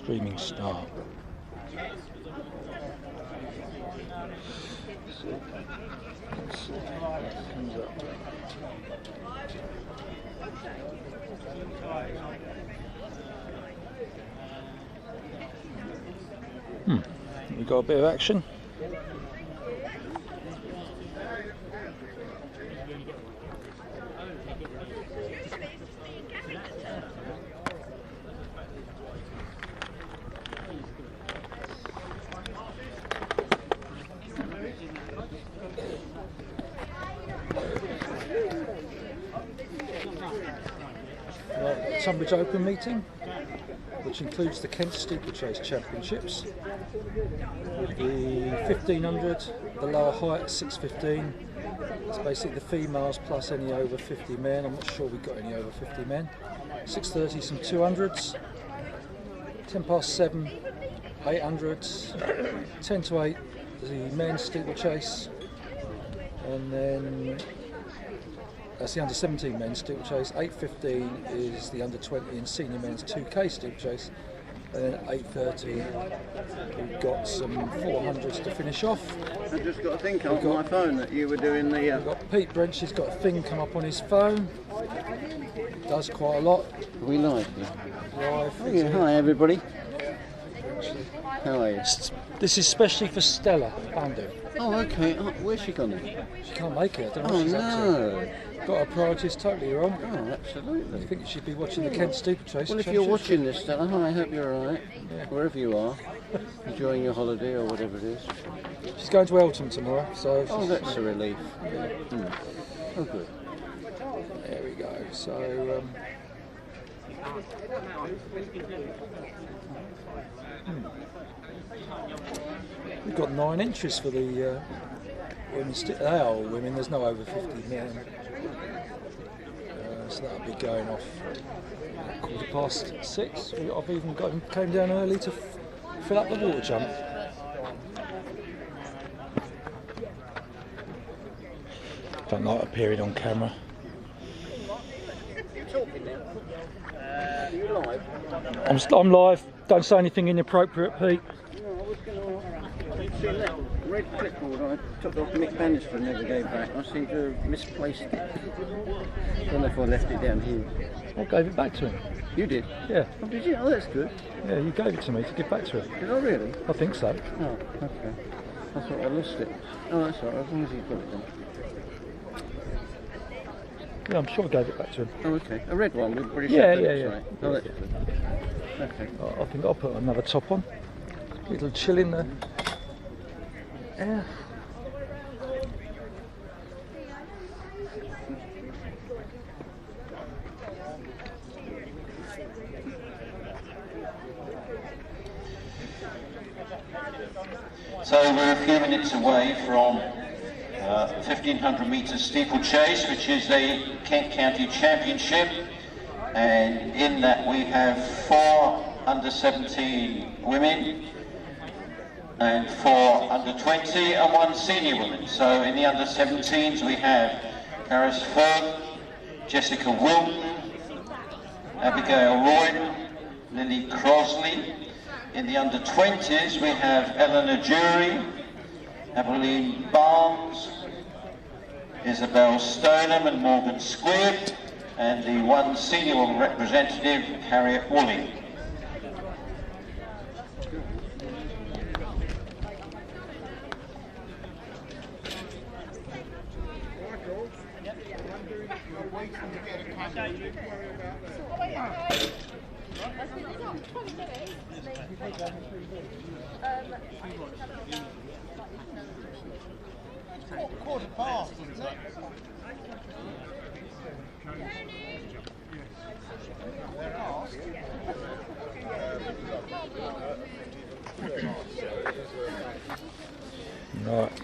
Streaming Star. We got a bit of action. Tonbridge Open meeting, which includes the Kent Steeplechase Championships. The 1500, the lower height 6:15. It's basically the females plus any over 50 men. I'm not sure we've got any over 50 men. 6:30 some 200s. 10 past 7, 800s. 10 to 8 the men's steeplechase, and then that's the under 17 men's steeplechase. 8:15 is the under 20 and senior men's 2K steeplechase, and then 8:30 we've got some 400s to finish off. I just got a thing come up on my phone that you were doing the. We've got Pete Brench, he's got a thing come up on his phone. Does quite a lot. Are we live? Live. Oh, yeah. Hi everybody. How are you? This is especially for Stella Bandu. Oh, okay. Oh, where's she gone then? She can't make it. I don't know what she's up to. Got her priorities totally wrong. Oh, absolutely. I think you should be watching the Kent Steeplechase. Well, if you're watching this, Stella, hi, I hope you're alright. Yeah. Wherever you are, enjoying your holiday or whatever it is. She's going to Elton tomorrow, so. Oh, that's a relief. Oh, good. There we go. So. We've got 9 entries for the women's. They are all women. There's no over 50 men. So that'll be going off 6:15. I've even came down early to fill up the water jump. Don't like appearing on camera. I'm live. Don't say anything inappropriate, Pete. See that red clipboard I took off Mick Bannister and never gave back. I seem to have misplaced it. I don't know if I left it down here. I gave it back to him. You did? Yeah. Oh, did you? Oh, that's good. Yeah, you gave it to me to give back to him. Did I really? I think so. Oh, okay. I thought I lost it. Oh, that's all right, as long as you got it then. Yeah, I'm sure I gave it back to him. Oh, okay. A red one with British. Yeah. Oh, that's good. Okay. I think I'll put another top on. A little chill in there. Yeah. So we're a few minutes away from 1500 metre steeplechase, which is the Kent County Championship, and in that we have 4 under 17 women and 4 under 20 and 1 senior woman. So in the under 17s we have Karis Ferg, Jessica Wilton, Abigail Royden, Lily Crosley. In the under 20s we have Eleanor Jury, Evelyn Barnes, Isabel Stoneham and Morgan Squibb, and the 1 senior woman representative, Harriet Woolley. Quarter past, isn't it? Right.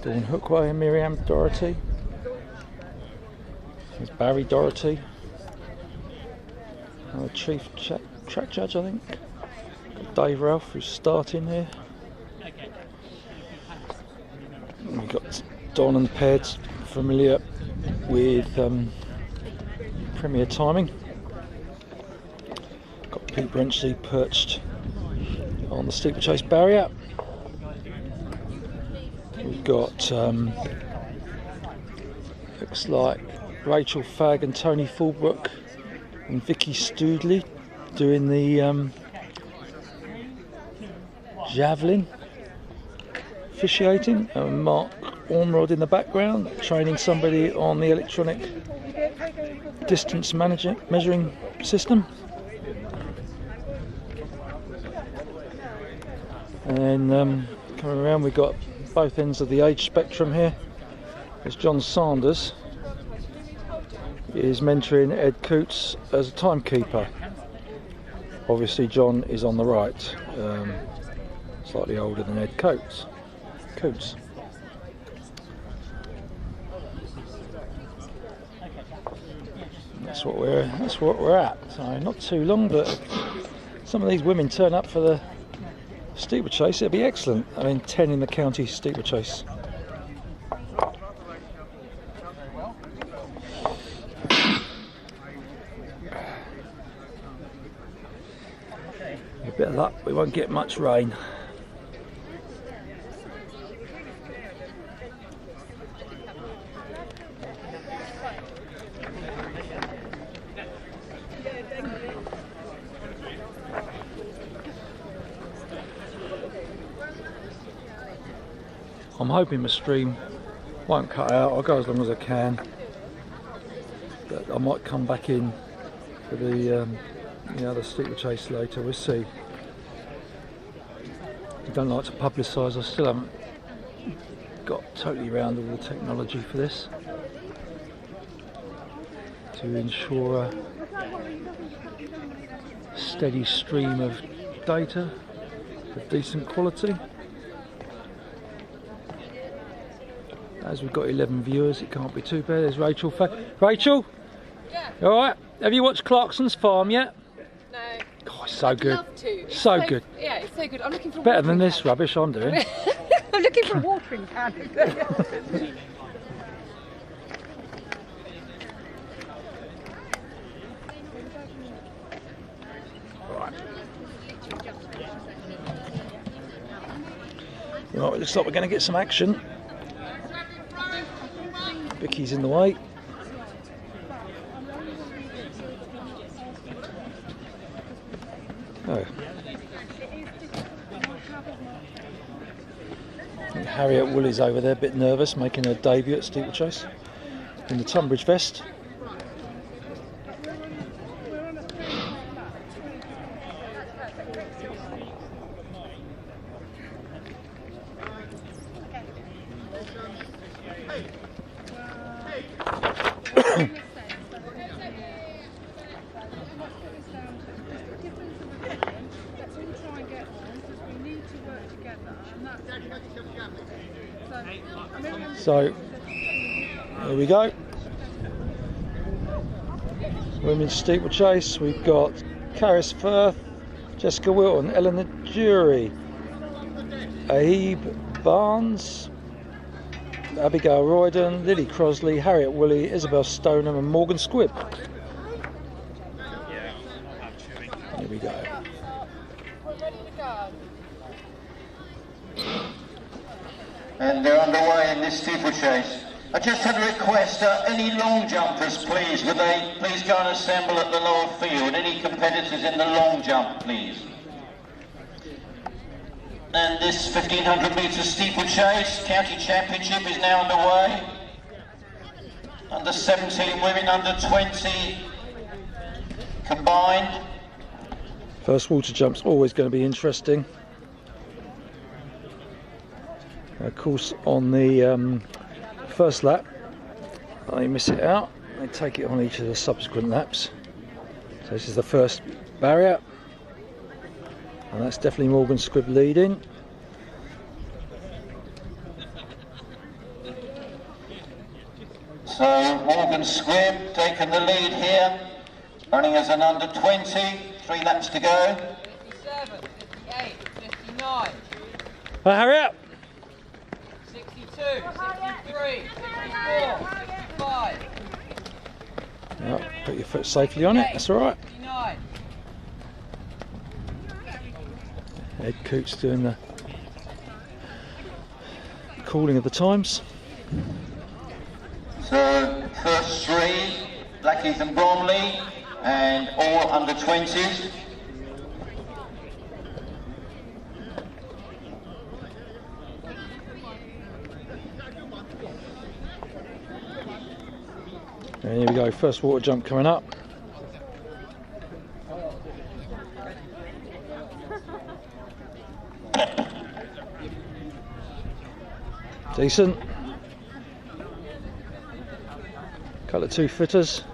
Dawn Hookway and Miriam Doherty. There's Barry Doherty. Our chief track judge, I think. Got Dave Ralph, who's starting here. Got Don and Peds familiar with Premier timing. Got Pete Brenchley perched on the steeplechase barrier. We've got looks like Rachel Fagg and Tony Fulbrook and Vicky Stoodley doing the javelin officiating, and Mark Ormrod in the background training somebody on the electronic distance measuring system. And then coming around, we've got both ends of the age spectrum here. There's John Sanders is mentoring Ed Coots as a timekeeper. Obviously John is on the right, slightly older than Ed Coots. That's what we're at. So not too long, but some of these women turn up for the steeplechase. It'll be excellent. I mean, 10 in the county steeplechase. A bit of luck, we won't get much rain. I'm hoping my stream won't cut out. I'll go as long as I can, but I might come back in for the the steeplechase later. We'll see. I don't like to publicise. I still haven't got totally around all the technology for this to ensure a steady stream of data of decent quality. As we've got 11 viewers, it can't be too bad. There's Rachel. Rachel? Yeah. You alright? Have you watched Clarkson's Farm yet? No. God, it's so good. I'd love to. It's So good. Yeah, it's so good. I'm looking for Better than this rubbish I'm doing. I'm looking for a watering can. Right, it looks like we're going to get some action. Vicky's in the way. Oh. And Harriet Woolley's over there, a bit nervous, making her debut at steeplechase in the Tonbridge vest. So, here we go. Women's steeplechase. We've got Caris Firth, Jessica Wilton, Eleanor Jury, Abe Barnes, Abigail Royden, Lily Crosley, Harriet Woolley, Isabel Stoneham and Morgan Squibb. Here we go. And they're underway in this steeplechase. I just had a request, any long jumpers please, would they please go and assemble at the lower field? Any competitors in the long jump please? And this 1500 metre steeplechase, county championship is now underway. Under 17 women, under 20 combined. First water jump's always going to be interesting. Of course, on the first lap, they miss it out. They take it on each of the subsequent laps. So this is the first barrier, and that's definitely Morgan Squibb leading. So Morgan Squibb taking the lead here, running as an under 20, 3 laps to go. 57, 58, 59, Hurry up! 62, 63, 64, 65. Yep, put your foot safely on it, that's alright. 59. Ed Coots doing the calling of the times. So first three, Blackheath and Bromley, and all under 20s. And here we go, first water jump coming up. Decent. Couple of 2-footers.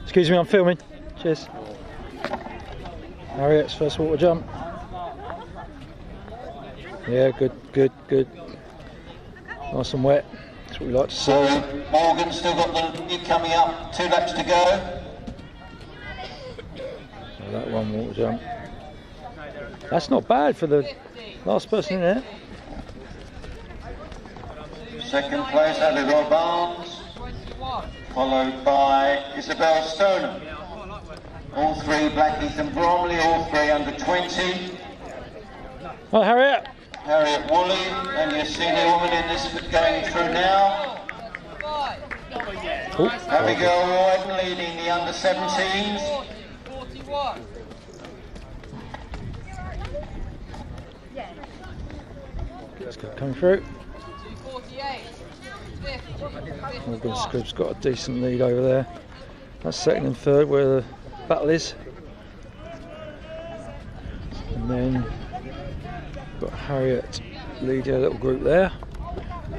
Excuse me, I'm filming. Cheers. Harriet's first water jump. Yeah, good, good, good. Nice and wet. That's what we like to see. So Morgan's still got the lead coming up, 2 laps to go. Oh, that one water jump. That's not bad for the last person in there. Second place, Abigail Barnes, 21. followed by Isabel Stoneham. All three, Blackheath and Bromley, all three under 20. Oh, Harriet. Harriet Woolley, and your senior woman in this going through now. 5. Oh, Abigail Royden leading the under 17s. 41. let's go, coming through. 248. 50. Morgan 51. Scribb's got a decent lead over there. That's second and third where the battle is. And then got Harriet leading a little group there.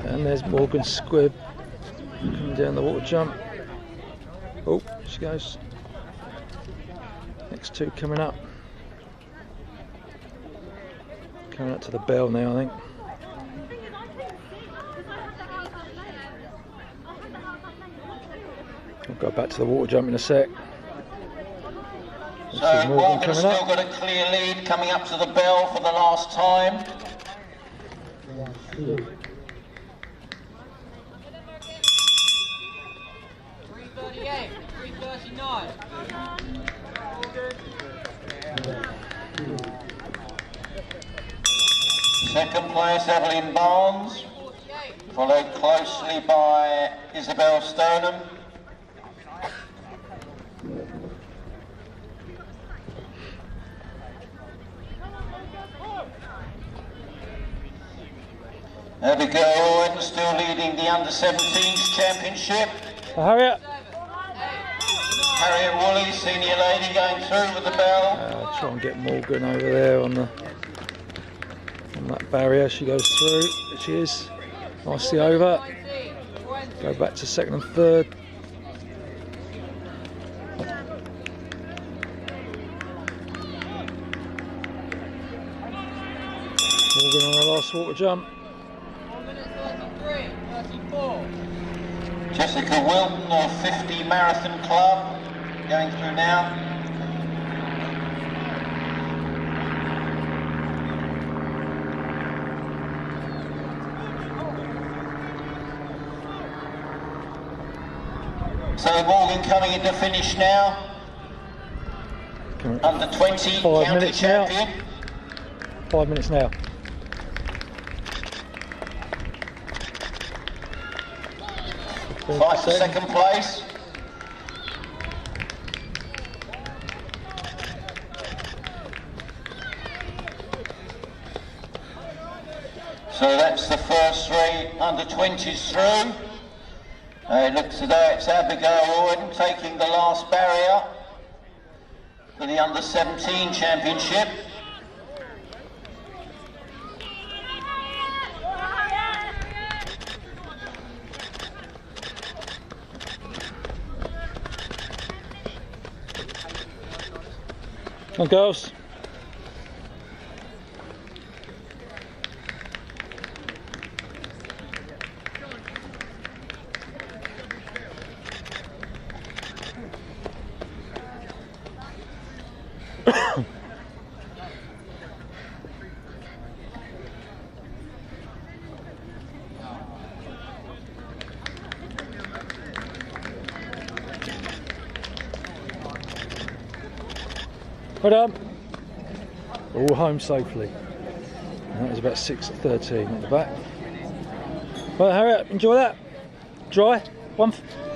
And there's Morgan Squibb coming down the water jump. Oh, she goes. Next two coming up. Coming up to the bell now, I think. We'll go back to the water jump in a sec. This is So Morgan Morgan's coming still up. got a clear lead coming up to the bell for the last time. 338. 339. Second place, Evelyn Barnes, 48. followed closely by Isabel Stoneham. Abigail Royden still leading the under 17s championship. Harriet. Harriet Woolley, senior lady, going through with the bell. Try and get Morgan over there on that barrier. She goes through. There she is. Nicely over. 19. 20. Go back to second and third. Morgan on the last water jump. 1 minute 33. 34. Jessica Wilton of 50 Marathon Club, going through now. So Morgan coming into finish now. Under 20 5 county minutes now. champion. 5 minutes now. Fight for second place. So that's the first three under 20s through. It looks as though it's Abigail Royden taking the last barrier for the under 17 championship. Come on, girls. Well done. All home safely. And that was about 6:13 at the back. Well, hurry up, enjoy that. Dry.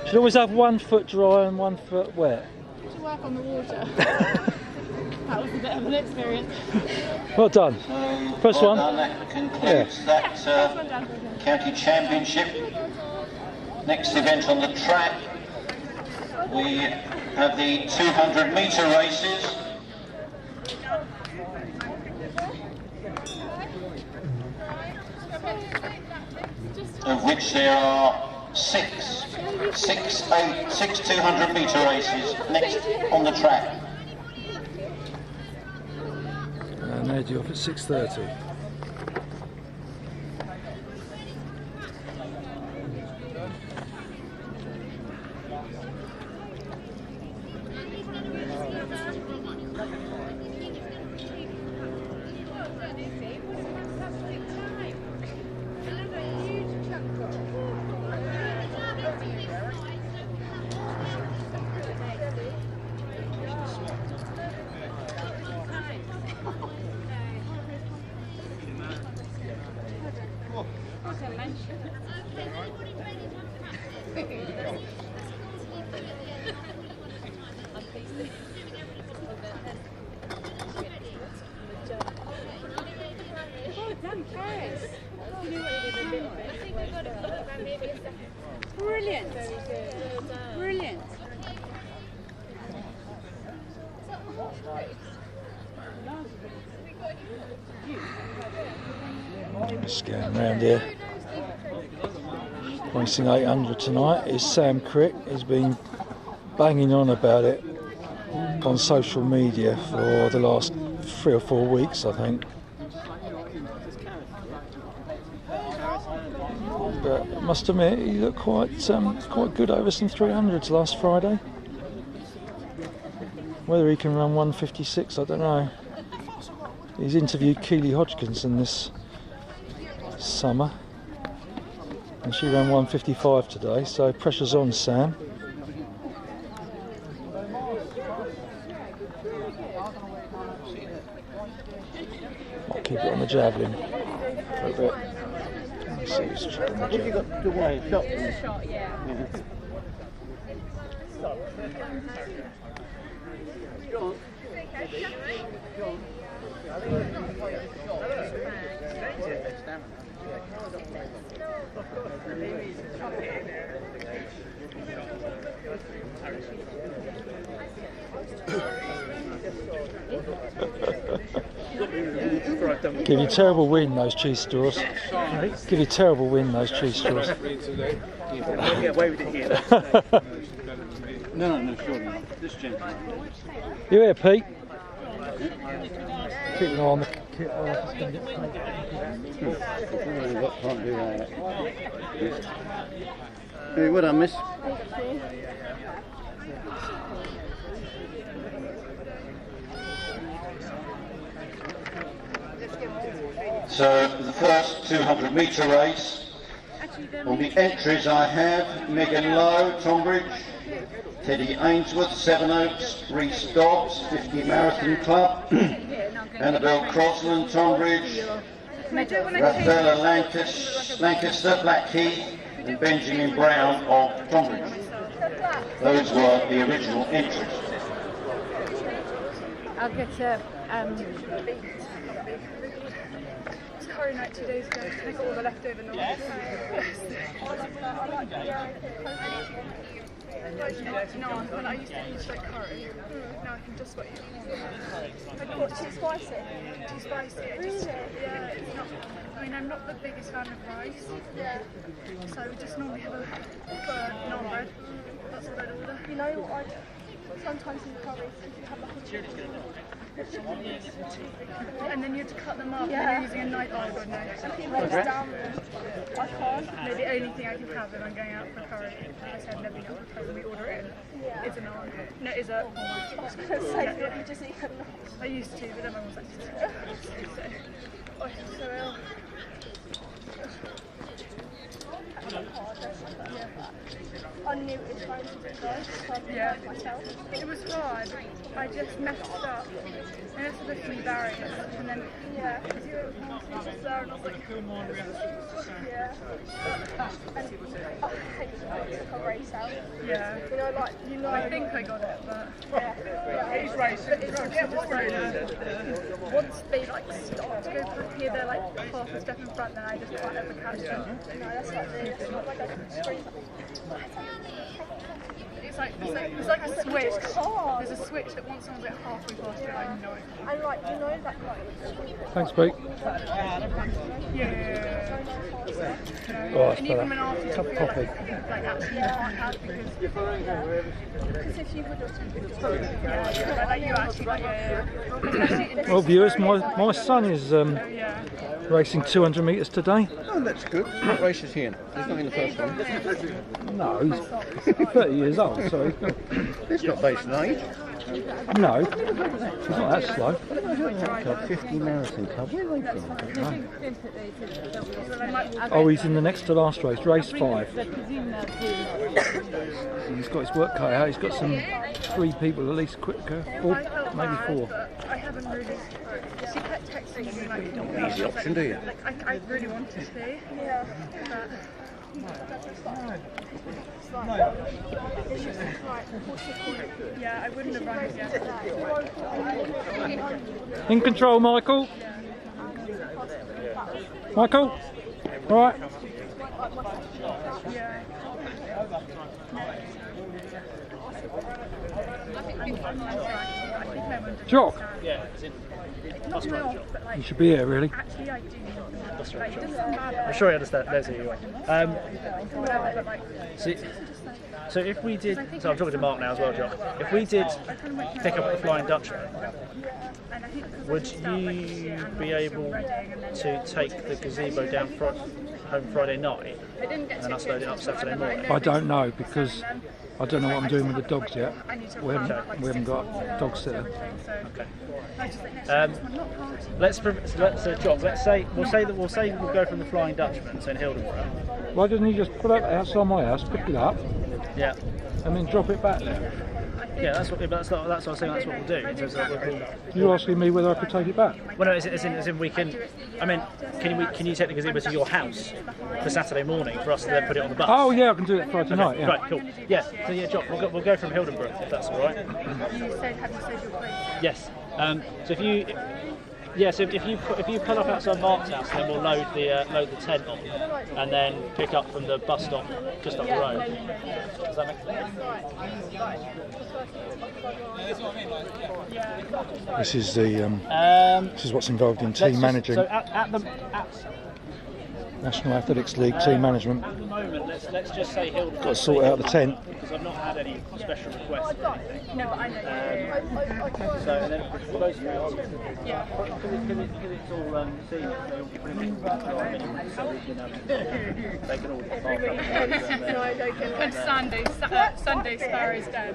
Should always have 1 foot dry and 1 foot wet. To work on the water. That was a bit of an experience. Well done. First Well one. done. That concludes that county championship. Next event on the track, we have the 200-metre races. Of which there are six 200-metre races next on the track. And they're due off at 6:30. Brilliant. Brilliant. Scan round here. Racing 800 tonight is Sam Crick. He's been banging on about it on social media for the last 3 or 4 weeks, I think. But I must admit, he looked quite good over some 300s last Friday. Whether he can run 156, I don't know. He's interviewed Keely Hodgkinson this summer, and she ran 155 today, so pressure's on Sam. I'll keep it on the javelin for a bit. Let's see who's on the What have you javelin. got to weigh? A shot? Just a shot, yeah. Give you terrible wind, those cheese straws. Give you terrible wind, those cheese straws. Get away with it here. No, sure not. This gentleman. You here, Pete? Keep an eye on the kit. Can't do that. Hey, what I miss? So the first 200-metre race. On the entries I have Megan Lowe, Tonbridge, Teddy Ainsworth, Seven Oaks, Reese Dobbs, 50 Marathon Club, Annabelle Crosland, Tonbridge, Rafaela Lancaster, Blackheath, and Benjamin Brown of Tonbridge. Those were the original entries. I'll get it's curry night 2 days ago. I got all the leftover noodles. No, when I used to eat like curry, now I can just what eat. What, too spicy? Too spicy. It's not. I mean, I'm not the biggest fan of rice. Yeah. So we just normally have a non-bread. That's what I'd order. You know what I do? Sometimes in curries, if you have like a chicken, and then you have to cut them up. Yeah. And you're using a knife. Oh god, no. if you roast down them, I can't. No, the only thing I can have when I'm going out for curry, I said I've never been out for curry when we order it in, Yeah. is a naan. No, is a. I was going to say, you just eat a lot. I used to, but then my mum was like, so, I feel so ill. I knew it was going to be good, so I did Yeah. it myself. It was hard. I just messed up. I messed up a few barriers, and then because you were just there, and I was like, Yeah. And I hate to race out. yeah. You know, I think I got it, but He's racing. once they like start to go through here, they're like half a step in front, then I just can't ever catch them. No, that's not like a sprint. It's like a switch. There's a switch that once someone's like halfway past it, I know it. And like, you know that like. Thanks, Pete. Yeah. Oh, that's And even better. when after you Cup feel of coffee. like actually you can't have because Because if you would have like you actually especially in Well, viewers, my son is racing 200 metres today. Oh, that's good. What race is he in? He's not in the first one. No, he's 30 years old, so It's not based on age. no, he's not that slow. Club 50 Marathon Club. Where are they from? Oh, he's in the next to last race, race 5. He's got his work cut out. He's got some 3 people at least quicker, or maybe 4. I haven't really. She kept texting me like, Easy option, do you? like I really wanted to, Yeah. but yeah, I wouldn't have run it yet. In control, Michael. Michael, all right. Yeah. I think I won't do Jock, not my off, but like you should be here, really. actually I do. Like, it doesn't matter. I'm sure I understand. There's who you are. Whatever, but like, So if we did, so I'm talking to Mark now as well, John. If we did pick up the Flying Dutchman, and I think because would you be able to take the gazebo down home Friday night I didn't get and then us load it up Saturday morning? I don't know because I don't know what I'm doing with the dogs yet. I need to We haven't got a dog sitter. okay. John, let's say we'll go from the Flying Dutchman, so in Hildenborough. Why doesn't he just put it outside my house, pick it up, Yeah. and then drop it back there? Yeah, that's what I was saying. That's what we'll do. In terms of You're asking me whether I could take it back? well, no, as in we can. I mean, can you take the gazebo to your house for Saturday morning for us to then put it on the bus? Oh yeah, I can do it Friday night. Yeah. Right, cool. Yeah, so yeah, John, we'll go from Hildenborough if that's all right. You said, have you said your place? Yes. So if you pull up outside Mark's house, then we'll load the tent on, and then pick up from the bus stop just up the road. Does that make sense? This is the this is what's involved in Let's team just- managing. So at the National Athletics League team management. At the moment, let's just say Hildenborough. Got to sort out the tent. Because I've not had any special requests or anything. No, but I know. So and then for those three, Yeah. because it's all seen, so you'll be pretty much so we can they can all just park up And Sunday Sparrow's Den.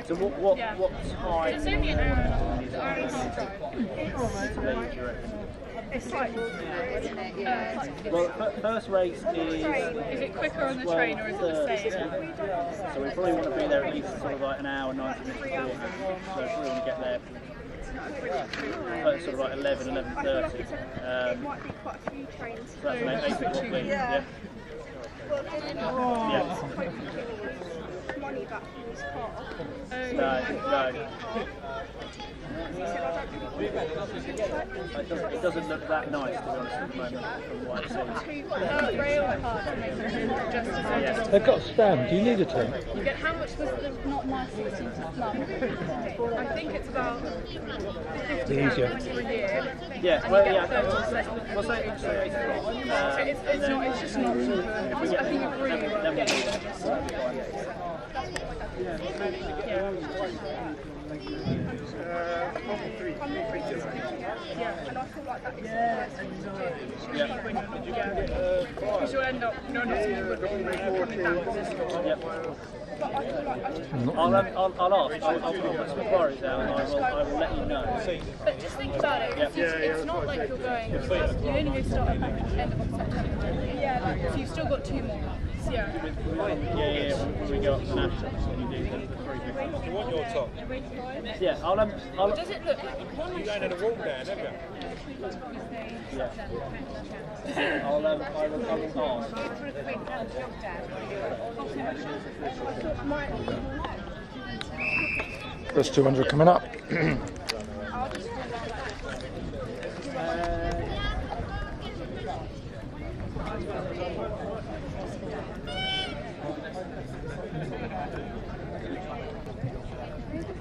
So what time? It's only an hour. It's like. Well, first race is it quicker on the train or is it the same? So we probably want to be there at least sort of like an hour, 90 minutes before. So we probably want to get there sort of like 11:30. It might be quite a few trains. So that's an 8:50. Yeah. Well, Yeah. money back from his car. No. It doesn't look that nice, to be honest, at the moment, from what I've seen. Rail card to make it just as They've got a stand. Do you need a tent? you get how much was the not nice listening to plum? I think it's about £50 for a year. Yeah, And well, you yeah, get 30 we'll say 8 o'clock. it's just not cheaper. I think it really I'm not free to yeah, and I feel like that is the best thing to do. Because you'll end up, noticing you would coming down to this door. But I feel like I just have to I'll ask. I'll put my worries out and I will let you know. But just think about it, it's not like you're going, you only go start at the end of September. Yeah, like, so you've still got 2 more months. Yeah. Yeah, when we go up to nationals and you do the 3 big ones. You want your top? Yeah, I'll Does it look like one You ain't had a walk down, have you? yeah. I will ask. First 200 coming up.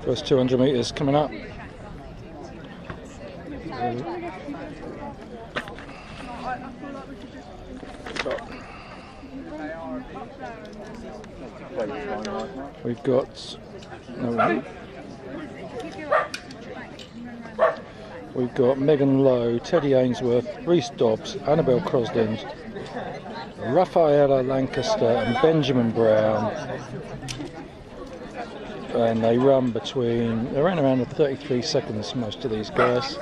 First 200 metres coming up. We've got we've got Megan Lowe, Teddy Ainsworth, Reese Dobbs, Annabelle Crosland, Rafaela Lancaster and Benjamin Brown, and they run around 33 seconds, most of these guys.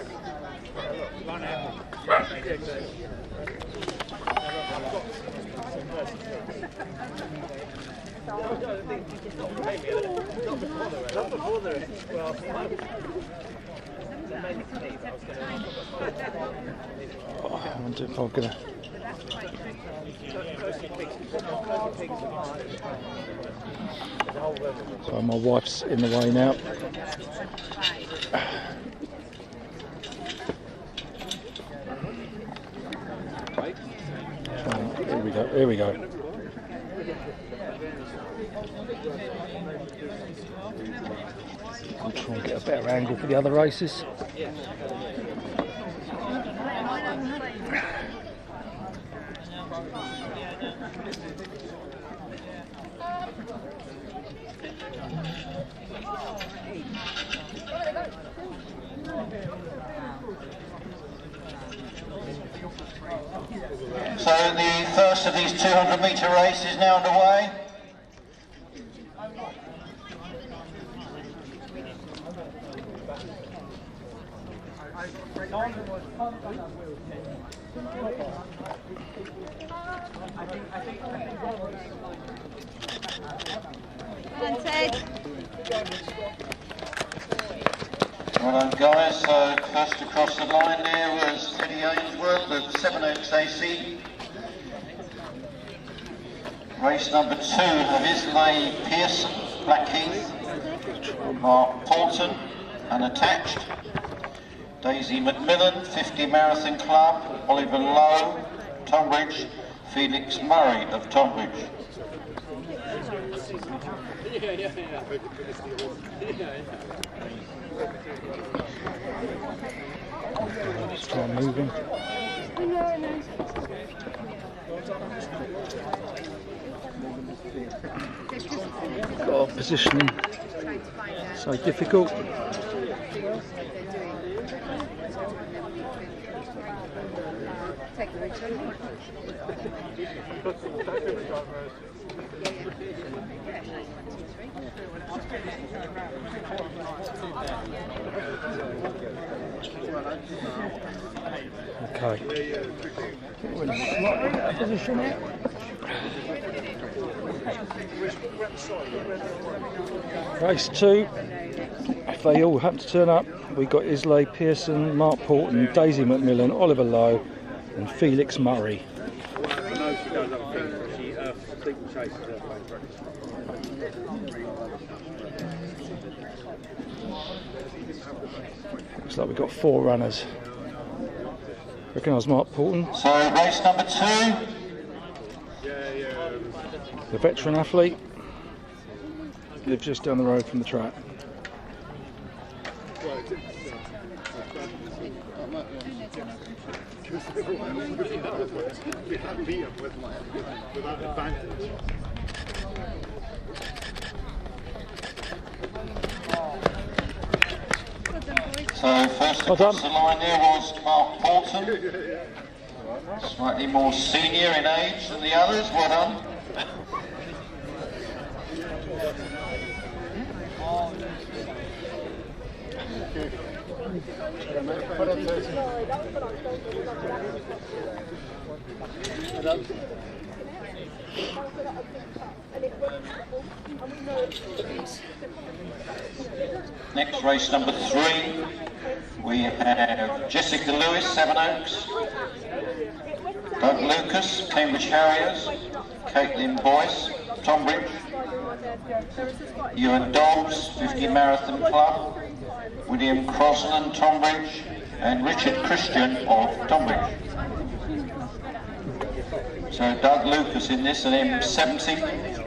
I wonder if I'm gonna. So my wife's in the way now. Here we go. Here we go. I'll try and get a better angle for the other races. So the first of these 200-metre race is now underway. Well done, guys. So first across the line there was Teddy Ainsworth with 7XAC. Race number 2 of Islay Pearson, Blackheath, Mark Paulton, unattached. Daisy McMillan, 50 Marathon Club, Oliver Lowe, Tonbridge, Felix Murray of Tonbridge. Just try moving. God, positioning so difficult. Okay. We're in a slightly better position here. Race 2. If they all happen to turn up, we've got Islay Pearson, Mark Porton, Daisy McMillan, Oliver Lowe and Felix Murray. Looks like we've got 4 runners. Recognise Mark Porton. So race number 2. The veteran athlete. Lives just down the road from the track. So So first across the line there was Mark Porton, slightly more senior in age than the others. Well done. Next race number 3, we have Jessica Lewis, Sevenoaks, Doug Lucas, Cambridge Harriers, Caitlin Boyce, Tonbridge, Ewan Dobbs, 50 Marathon Club, William Crosland, Tonbridge, and Richard Christian of Tonbridge. So Doug Lucas in this, an M70,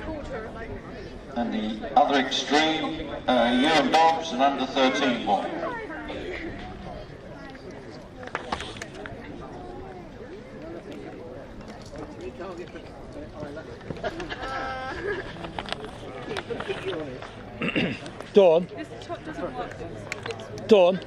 and the other extreme, Ewan Dobbs, an under 13 boy. Dawn. This top doesn't work. Dawn.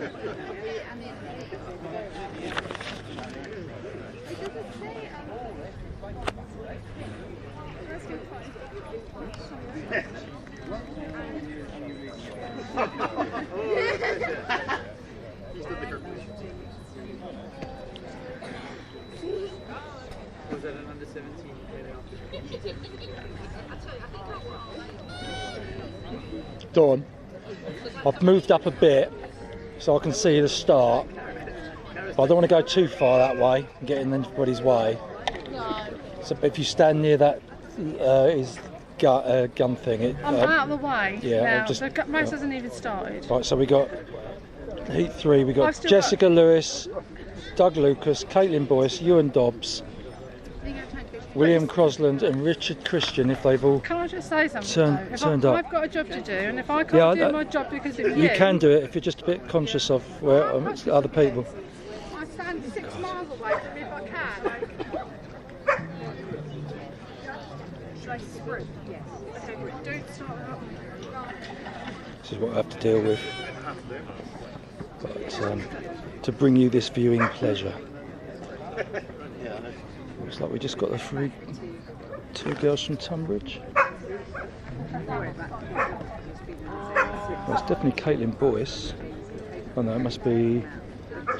Was that an under 17? Dawn. I've moved up a bit so I can see the start, but I don't want to go too far that way and get in anybody's way. No. So if you stand near that gun thing, I'm out of the way. yeah, Now. just- The race hasn't even started. right. So we got heat 3. We got I've still Jessica Lewis, Doug Lucas, Caitlin Boyce, Ewan Dobbs, William Crosland, and Richard Christian. If they've all Can I just say something? Turned though? up. I've got a job to do, and if I Yeah, can't do my job because of you, you can do it if you're just a bit conscious of where it's other people. I stand 6 miles away from if I can. Should I sprint? Yes. Okay, don't start without me. This is what I have to deal with. But to bring you this viewing pleasure. Looks like we just got the 2 girls from Tonbridge. Well, it's definitely Caitlin Boyce. Oh no, it must be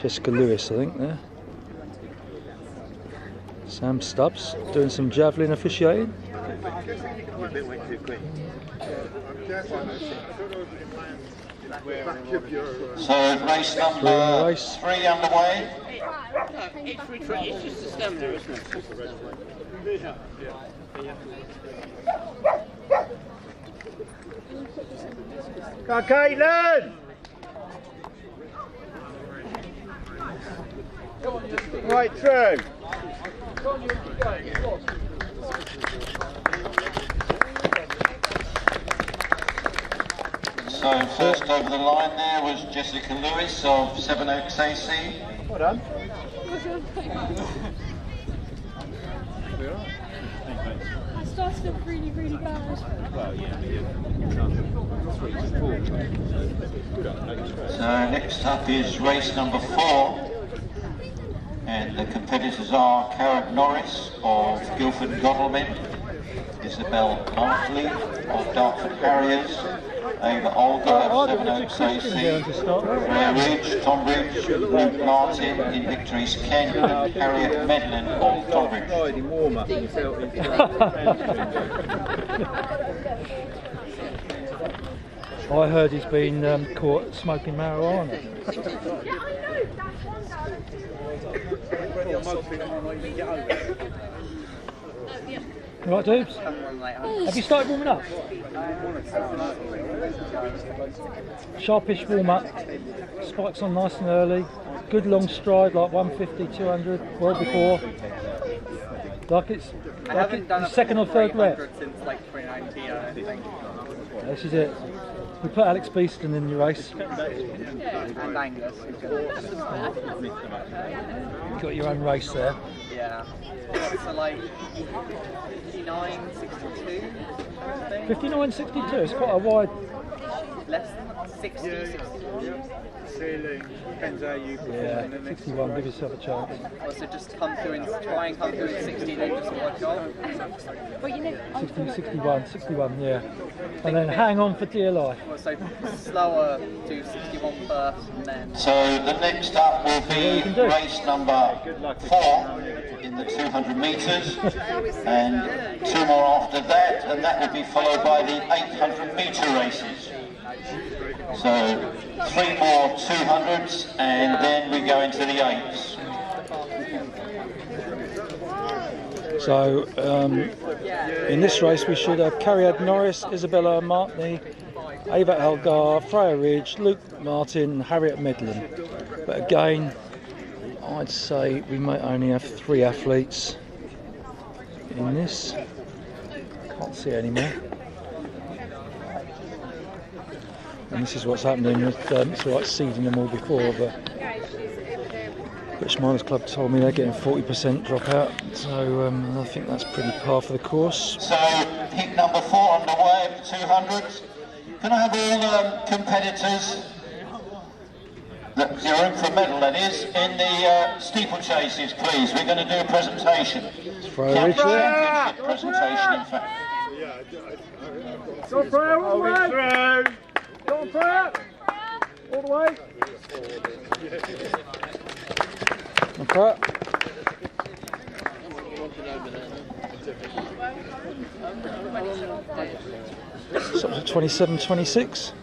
Jessica Lewis, I think, there. Sam Stubbs doing some javelin officiating. So race number 3 underway. It's just a stamina, isn't it? Go on, Caitlin! Right through. So first over the line there was Jessica Lewis of Sevenoaks AC. Well done. I started off really, really bad. So next up is race number 4. And the competitors are Karen Norris of Guildford Godalming, Isabel Martley of Dartford Harriers, Ava Olga of Sevenoaks AC, Freya Ridge, Tonbridge, Luke Martin in Victory's Kent, and Harriet Medlin of Tonbridge. I heard he's been caught smoking marijuana. Right, dudes? Have you started warming up? Sharpish warm up, spikes on nice and early, good long stride like 150, 200, well before. Like it's the second or third rep. Since like 2019, I think. This is it. We put Alex Beeston in your race. And Angus. You got your own race there. Yeah. So like 59, 62. 59.62. It's quite a wide less than 60, 61. Ceiling. Depends how you perform Yeah, in the next 61, give yourself a chance. Also just come through and try and come through in 60, then just watch off. Well, you know, 60, 61, yeah. And then hang on for dear life. So slower to 61 first, and then... So the next up will be can do. race number 4 in the 200 metres, and 2 more after that, and that will be followed by the 800 metre races. So 3 more 200s, and then we go into the 8s. So in this race we should have Cariad Norris, Isabella Martney, Ava Algar, Freya Ridge, Luke Martin, Harriet Medlin. But again, I'd say we might only have 3 athletes in this. Can't see any more. And this is what's happening with, it's all right seeding them all before, but British Miners Club told me they're getting 40% dropout, so I think that's pretty par for the course. So heat number 4 underway of the 200s. Can I have all competitors, you're in for a medal that is, in the steeplechases please? We're going to do a presentation. Freya Ridge there. Championship presentation in fact. Go Freya, all the way! Go Freya! All the way! Okay. So 27, 26.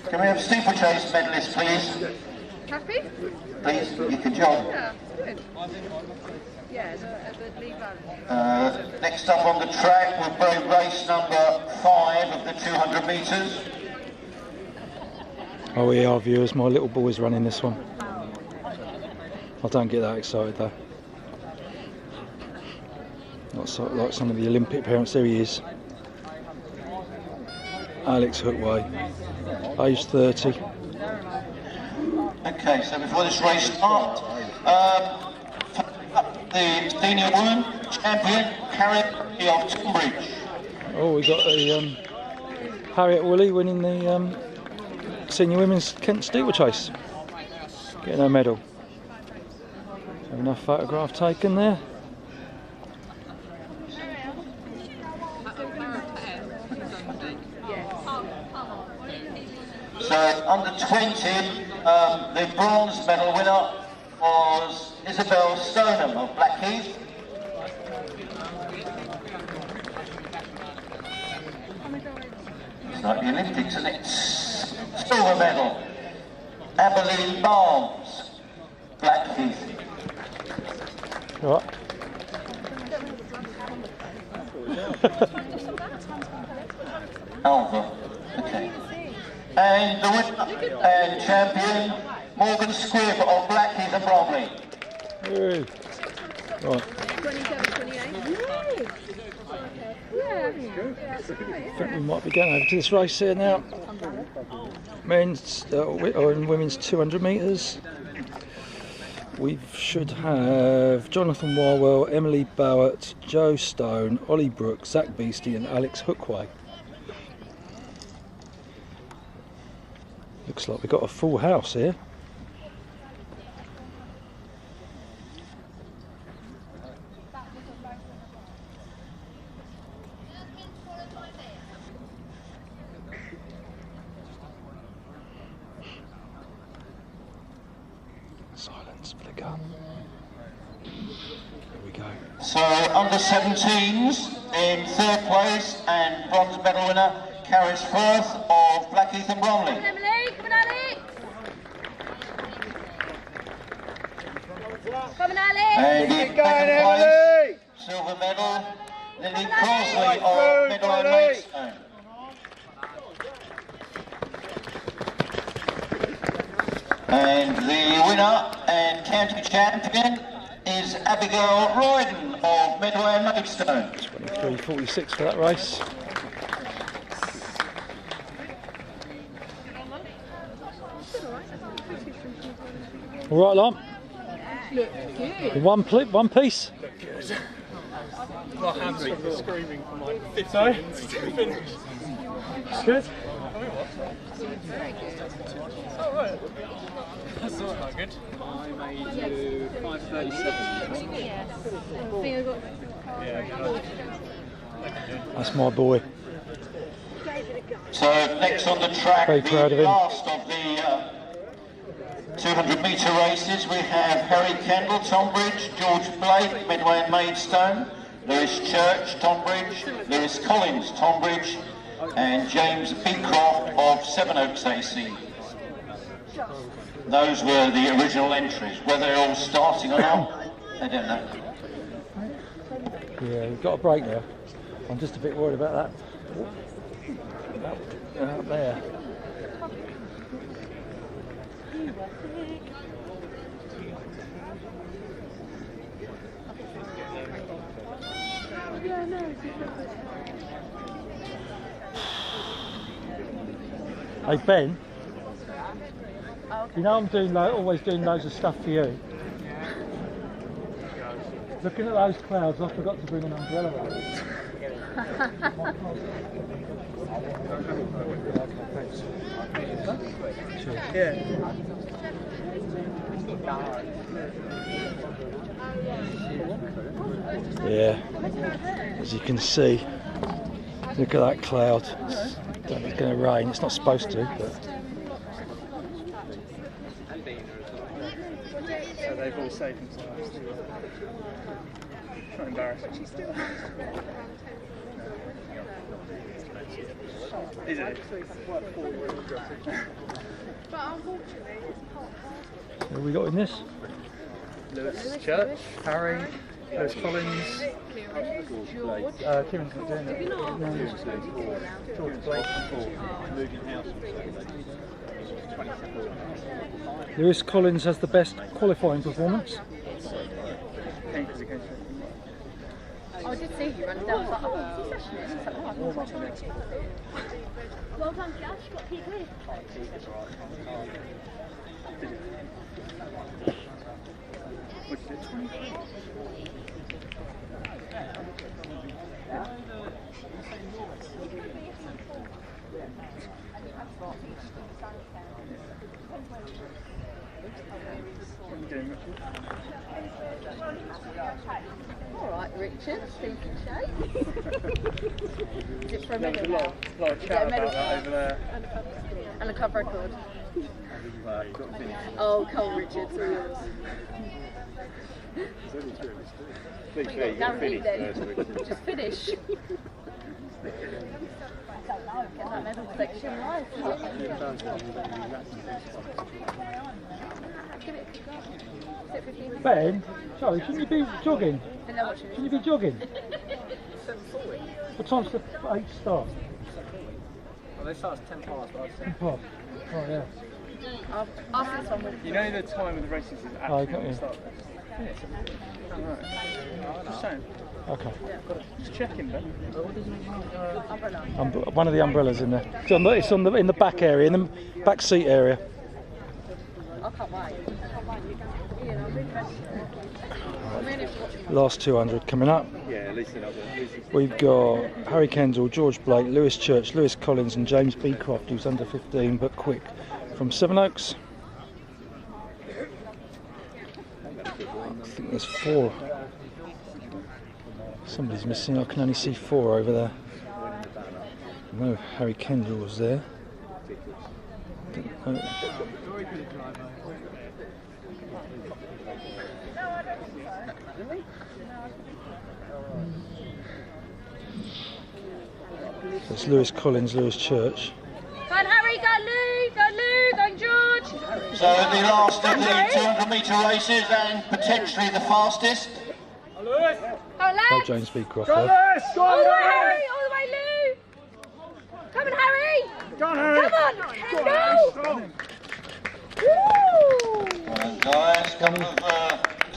Can we have steeplechase medalists please? Happy? Please, you can join. Yeah, good. Yeah, the lead run. Next up on the track will be race number 5 of the 200 metres. Oh yeah, our viewers, my little boy's running this one. I don't get that excited though. Not so, like some of the Olympic parents. There he is. Alex Hookway, age 30. Okay, so before this race starts, the senior woman champion, Harriet of Tonbridge. Oh, we got the Harriet Woolley winning the senior women's Kent steeplechase, getting her medal. Have enough photograph taken there. So under 20, the bronze medal winner was Isabel Stoneham of Blackheath. It's like the Olympics, isn't it? Silver medal, Abilene Barnes, Blackheath. Right. Alva, okay. And the winner and champion, Morgan Squibb of Blackheath and Bromley. Hey. Right. 27, 28. Yeah. I think we might be going over to this race here now. Men's and women's 200 metres. We should have Jonathan Warwell, Emily Bowett, Joe Stone, Ollie Brooks, Zach Beastie and Alex Hookway. Looks like we've got a full house here. Silence for the gun. There we go. So under 17s in 3rd place and bronze medal winner, Caris Firth of Blackheath and Bromley. Emily, come on, Ali. Come on, Ali. And in 2nd place, silver medal, Lily Crossley of Middle and Maidstone. And the winner and county champion is Abigail Royden of Middle and Maidstone. 23.46 for that race. All right, Lom. Look good. In one piece. Not happy. Screaming for like 15 minutes to finish. Good? Very good. Oh, right. That's not that good. I made you 5:37. Yes. I think I got. That's my boy. So next on the track, Very proud of the him. last of the 200 metre races, we have Harry Kendall, Tonbridge, George Blake, Medway and Maidstone, Lewis Church, Tonbridge, Lewis Collins, Tonbridge, and James Beecroft of Sevenoaks AC. Those were the original entries. Whether they're all starting or not, I don't know. Yeah, we've got a break now. I'm just a bit worried about that. Out there. Hey Ben, you know I'm doing always doing loads of stuff for you. Looking at those clouds, I forgot to bring an umbrella out. Yeah, as you can see, look at that cloud. It's going to rain. It's not supposed to, but So they've all saved themselves. Not embarrassing. Is it? But unfortunately, it's hot. what have we got in this? Lewis Church, Harry, Lewis Collins, Kieran's not doing it. George Blake. Lewis Collins has the best qualifying performance. I did see you running down. I was like, oh, it's a session. It's like, oh, I'm not sure. Well done, Josh. Got P3. All right, Richard, Steve and Shay. Is it for a medal? A lot of chat about that over there. And a club record. Oh, Cole Richards, all yours. We got guaranteed then. Just finish. Get that medal section right. Ben, Charlie, shouldn't you be jogging? Shouldn't you be jogging? What time's the 8 start? Well, they start at 10 past, but I 10 past. Oh yeah. After this one, we'll You know the time of the races is Oh, actually got on you. the start. Right. Just saying. Okay. Just checking, Ben. umbrella. One of the umbrellas in there. It's in the back area, in the back seat area. I can't wait. Yeah, I'm really ready. I'm really watching. Last 200 coming up. Yeah, at least another. We've got Harry Kendall, George Blake, Lewis Church, Lewis Collins and James Beecroft, who's under 15 but quick, from Sevenoaks. I think there's 4. Somebody's missing. I can only see 4 over there. I know Harry Kendall was there. Don't know. It's Lewis Collins, Lewis Church. Go on, Harry, go Lou, go Lou, go George. So the last of the 200 metre races and potentially the fastest. Go Oh, Lex. James Beecroft Go there. Lewis! Go All the way, Lewis! Harry, all the way, Lou. Come on, Harry. Go on, Harry! Come on, Kendall. Woo. Well done, guys. Couple of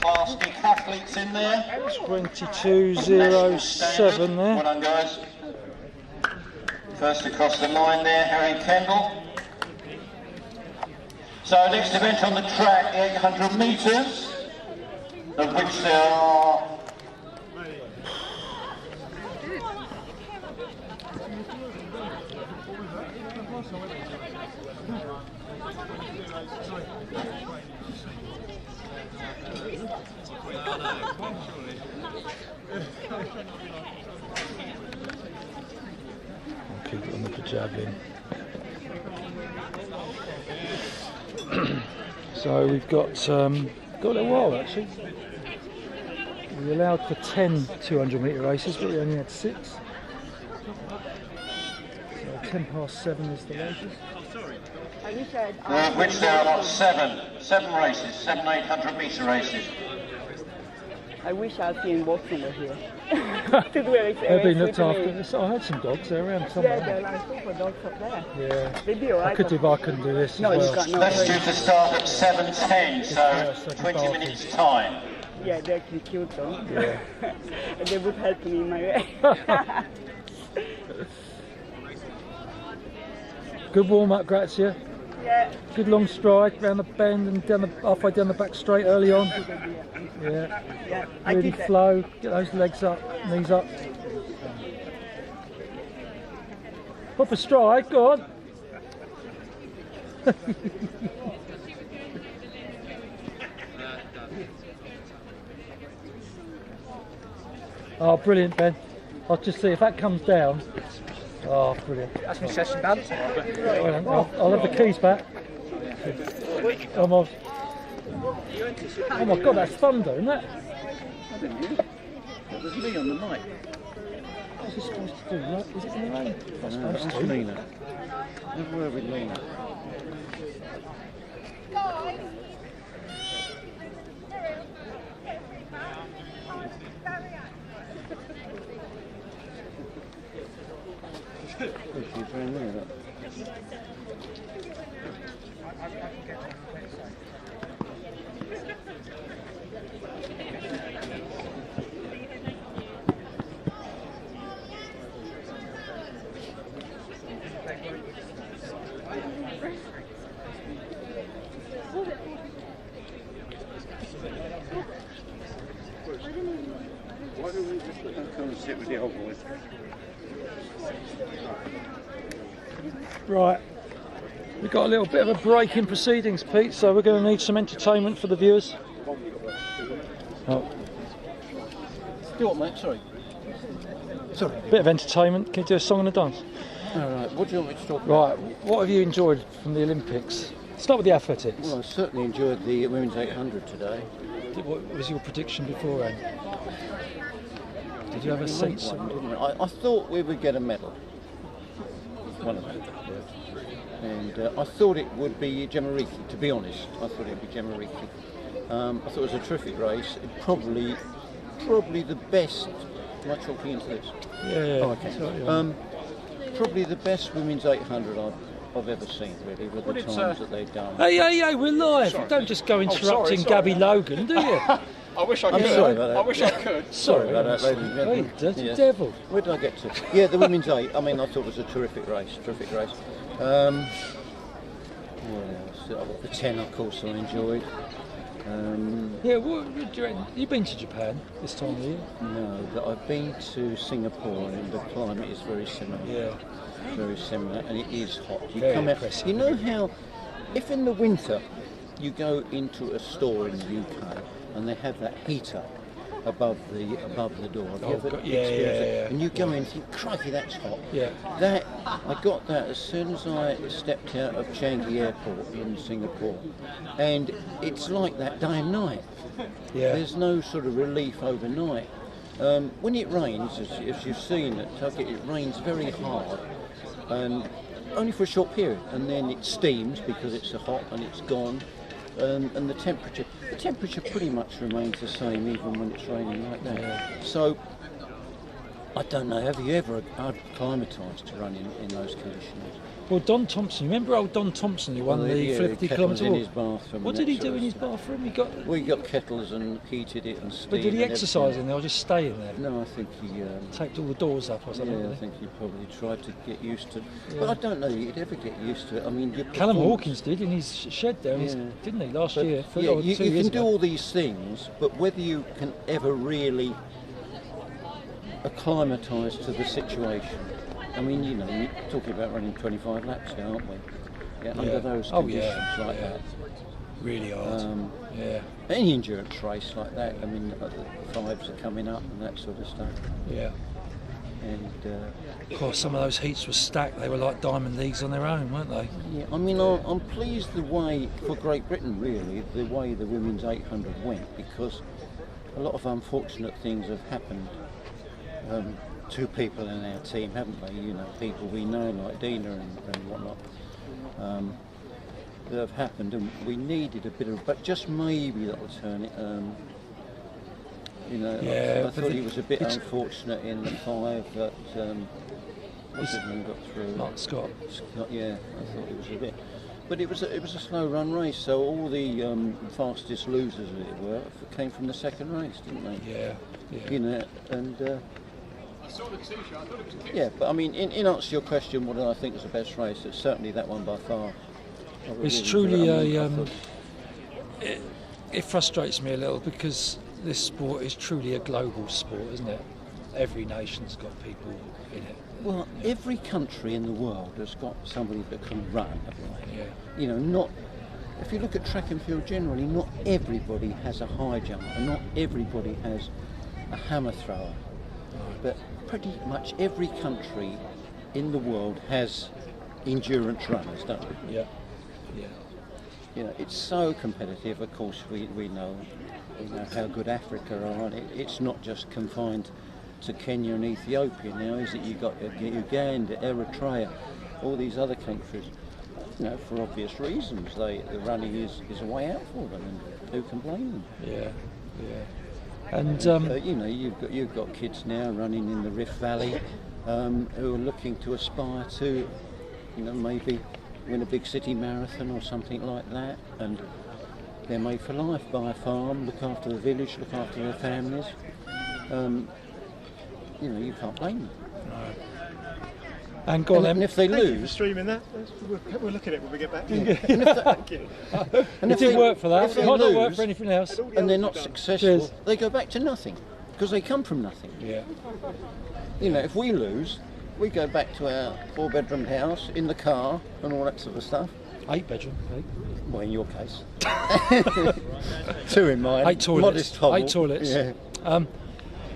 Class D athletes in there. 22.07 there. Well done, guys. First across the line there, Harry Kendall. So next event on the track, 800 metres. of which there are I'll keep it on the javelin. So we've got a little while actually. We allowed for 10 200-metre races, but we only had 6. So 10 past 7 is the latest. of which there are 7 races, 7 800-metre races. I wish I'd seen walks over here. To do it, They've been looked after. So I had some dogs, they're around somewhere. Yeah, there are super dogs up there. Yeah. They do, I could do, but I couldn't do this no, as well. You can't, no, That's due to start at 7:10, so 20 minutes time. Yeah, they're actually cute though. Yeah. And they would help me in my way. Good warm up, Grazia. Yeah. Good long stride round the bend and down the halfway down the back straight early on. Yeah. Yeah. Really flow. Get those legs up, knees up. Proper stride. Go on. Oh, brilliant, Ben. I'll just see if that comes down. Oh, brilliant. That's my session done. I'll have the keys back. Almost. Oh my God, that's thunder, isn't it? That was me on the mic. What's it supposed to do? Right? Is it in the rain? Not No, supposed that's to. Lena. Never were with Lena. Oh, she's very near that. Why don't we just come and sit with the old boys? Right. We've got a little bit of a break in proceedings, Pete, so we're going to need some entertainment for the viewers. Oh. Do what, mate? Sorry. Sorry. Bit of entertainment. Can you do a song and a dance? Alright, what do you want me to talk about? Right. What have you enjoyed from the Olympics? Start with the athletics. Well, I certainly enjoyed the women's 800 today. What was your prediction beforehand? Did you have a sense? I thought we would get a medal. One of them. And I thought it would be Gemariki, to be honest. I thought it would be Gemariki. I thought it was a terrific race. Probably the best. Am I talking into this? Yeah. Oh, okay. Sorry, probably the best women's 800 I've ever seen, really, with the times that they've done. Hey, we're live. Sorry. Don't just go interrupting sorry. Gabby Logan, do you? I wish I I'm could. sorry about that. I wish I could. Sorry about that, ladies and Hey, gentlemen. dirty Yes. devil. Where did I get to? Yeah, the women's 8. I mean, I thought it was a terrific race. What else? The 10, of course, I enjoyed. Yeah, what do you reckon? You've been to Japan this time of year? No, but I've been to Singapore, and the climate is very similar. Yeah. Very similar, and it is hot. You Very come out. impressive. You know how, if in the winter you go into a store in the UK and they have that heater above the door. Have you Oh, ever God, experienced yeah. it? And you go in and think, crikey, that's hot. Yeah. That I got that as soon as I stepped out of Changi Airport in Singapore, and it's like that day and night. Yeah. There's no sort of relief overnight. When it rains, as you've seen at Tucket, it rains very hard, and only for a short period, and then it steams because it's so hot and it's gone. And the temperature pretty much remains the same even when it's raining like that. Yeah. So I don't know. Have you ever acclimatised to running in those conditions? Well, Don Thompson, remember old Don Thompson who won the 50 kilometre in walk? his bathroom. What did he do in his bathroom? We got kettles and heated it and steamed. But did he exercise in there or just stay in there? No, I think he taped all the doors up or something. Yeah, I think he probably tried to get used to it. Yeah. But I don't know you'd ever get used to it. I mean, Callum Hawkins did in his shed there, didn't he, last year? Yeah, you can do all these things, but whether you can ever really acclimatise to the situation. I mean, you know, you're talking about running 25 laps here, aren't we? Yeah, under those conditions like that. Really hard. Any endurance race like that, I mean, the fives are coming up and that sort of stuff. Yeah. And of course, some of those heats were stacked. They were like diamond leagues on their own, weren't they? Yeah, I mean, I'm pleased the way, for Great Britain really, the way the women's 800 went, because a lot of unfortunate things have happened. Two people in our team, haven't they? You know, people we know like Dina and whatnot, that have happened, and we needed a bit of, but just maybe that'll turn it. You know, I thought he was a bit unfortunate in the 5 that what's his name got through. Mark Scott. Yeah, I thought it was a bit. But it was a slow run race, so all the fastest losers, as it were, came from the second race, didn't they? Yeah. You know, and. Yeah, but I mean, in answer to your question, what do I think was the best race? It's certainly that one by far. It's truly it frustrates me a little because this sport is truly a global sport, isn't it? Every nation's got people in it. Well, every country in the world has got somebody that can run, haven't they? Yeah. You know, not. If you look at track and field generally, not everybody has a high jump, and not everybody has a hammer thrower. But pretty much every country in the world has endurance runners, don't we? Yeah. Yeah. You know, it's so competitive. Of course, we know how good Africa are. It's not just confined to Kenya and Ethiopia now, is it? You've got Uganda, Eritrea, all these other countries. You know, for obvious reasons, the running is a way out for them, and who can blame them? Yeah. Yeah. And you know, you've got kids now running in the Rift Valley who are looking to aspire to, you know, maybe win a big city marathon or something like that, and they're made for life, buy a farm, look after the village, look after their families. You know, you can't blame them. No. And go on, and if they Thank lose, you for streaming that. We'll look at it when we get back. And it didn't work for that. It might not work for anything else. And they're not successful, they go back to nothing because they come from nothing. Yeah. You know, if we lose, we go back to our 4-bedroom house in the car and all that sort of stuff. 8-bedroom. Well, in your case. 2 in mine. 8 toilets. Modest hovel. 8 toilets. Yeah.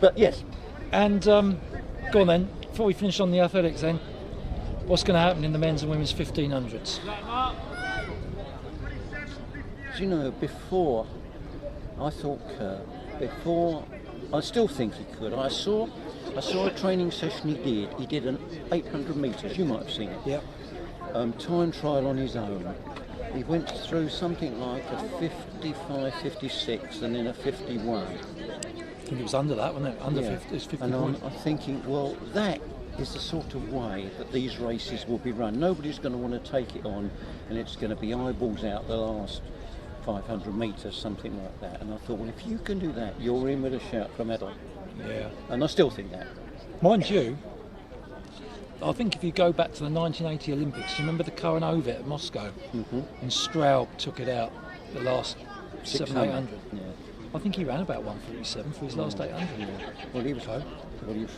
But yes. And go on then. Before we finish on the athletics, then, what's going to happen in the men's and women's 1500s? Do you know, before I thought I still think he could. I saw a training session he did an 800 metres. You might have seen it. Yeah. Time trial on his own. He went through something like a 55, 56, and then a 51. I think it was under that, wasn't it? Under 50, it's 50 and points. I'm thinking, well, that is the sort of way that these races will be run. Nobody's going to want to take it on, and it's going to be eyeballs out the last 500 metres, something like that. And I thought, well, if you can do that, you're in with a shout for medal. Yeah. And I still think that. Mind you, I think if you go back to the 1980 Olympics, you remember the Cohen Ovet at Moscow? Mm-hmm. And Straub took it out the last 700, 800. Yeah. I think he ran about 147 for his last 800. Yeah. Well, he was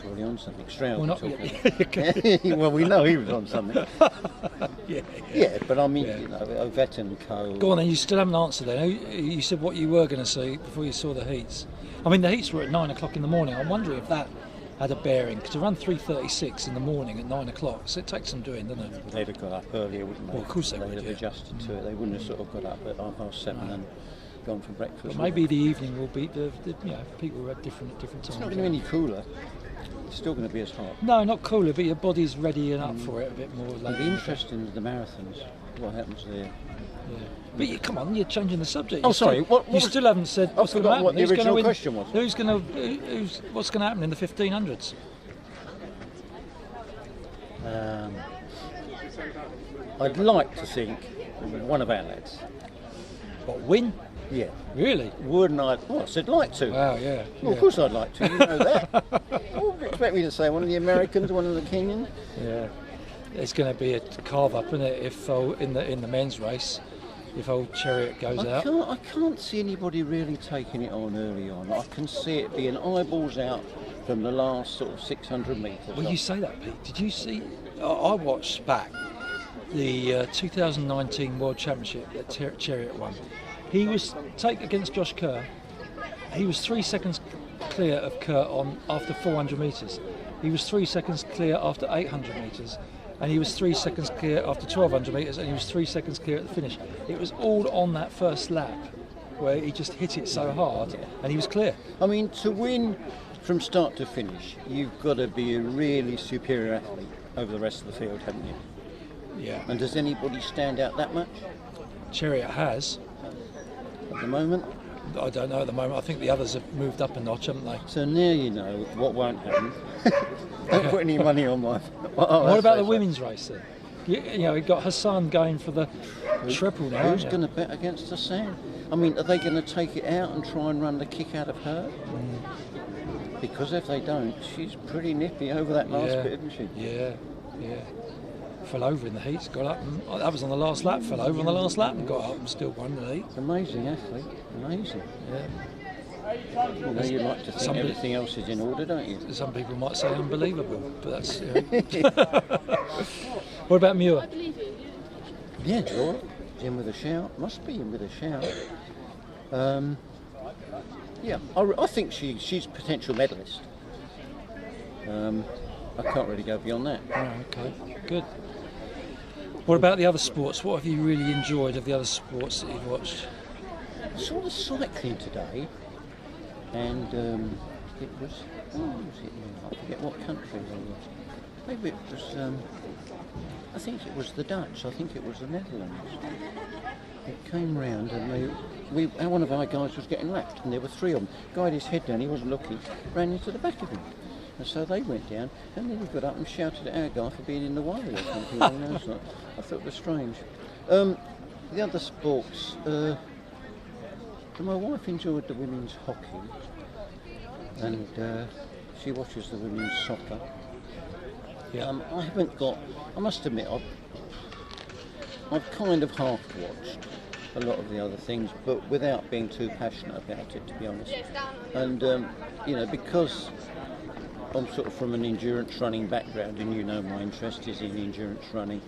surely on something. Straub. Well, not well, we know he was on something. Yeah, but I mean, Yeah. you know, Ovet and Co. Go on then, you still haven't answered then. You said what you were going to see before you saw the heats. I mean, the heats were at 9 o'clock in the morning. I'm wondering if that had a bearing, because to run 3:36 in the morning at 9 o'clock, so it takes some doing, doesn't it? They'd have got up earlier, wouldn't they? Well, of course they would would, have yeah. adjusted to it. They wouldn't have sort of got up at 7:30 and gone for breakfast. But maybe the evening will be, people will have different times. It's not going to be any cooler. It's still going to be as hot. No, not cooler, but your body's ready and up for it a bit more later. It'll be interesting with the marathons, what happens there. Yeah. But come on, you're changing the subject. Oh, sorry. You still haven't said what's going to happen. What the original question was. What's going to happen in the 1500s? I'd like to think one of our lads. What, win? Yeah. Really? Wouldn't I? Well, I said like to. Wow, yeah. Well, of course I'd like to. You know that. What would you expect me to say? One of the Americans, one of the Kenyans? Yeah. It's going to be a carve up, isn't it? If in the men's race, if old Chariot goes out. I can't see anybody really taking it on early on. I can see it being eyeballs out from the last sort of 600 metres. Well, you say that, Pete. Did you see? I watched back the 2019 World Championship that Chariot won. He was against Josh Kerr. He was 3 seconds clear of Kerr after 400 metres. He was 3 seconds clear after 800 metres. And he was 3 seconds clear after 1200 metres, and he was 3 seconds clear at the finish. It was all on that first lap where he just hit it so hard, and he was clear. I mean, to win from start to finish, you've got to be a really superior athlete over the rest of the field, haven't you? Yeah. And does anybody stand out that much? Chariot has. At the moment? I don't know at the moment. I think the others have moved up a notch, haven't they? So now you know what won't happen. Don't put any money on my... What about the women's race then? You know, we've got Hassan going for the triple now. Who's going to bet against Hassan? I mean, are they going to take it out and try and run the kick out of her? Because if they don't, she's pretty nippy over that last bit, isn't she? Yeah. Fell over in the heats, got up, and that was on the last lap. Fell over on the last lap and got up and still won the heat. It's amazing athlete, amazing. Yeah. You know, you like to think everything else is in order, don't you? Some people might say unbelievable, but that's. What about Muir? Yeah, all right. He's in with a shout. Must be in with a shout. Yeah, I think she's a potential medalist. I can't really go beyond that. Oh, okay, good. What about the other sports? What have you really enjoyed of the other sports that you've watched? I saw the cycling today, and it was, was it now? I forget what country they were. Maybe it was, I think it was the Dutch, I think it was the Netherlands. It came round and one of our guys was getting lapped, and there were three of them. Guy had his head down, he wasn't looking, ran into the back of him. And so they went down, and then he got up and shouted at our guy for being in the way or something. I thought it was strange. The other sports, my wife enjoyed the women's hockey, and she watches the women's soccer. Yeah. I haven't got, I must admit, I've kind of half watched a lot of the other things, but without being too passionate about it, to be honest. And, you know, because I'm sort of from an endurance running background, and you know my interest is in endurance running,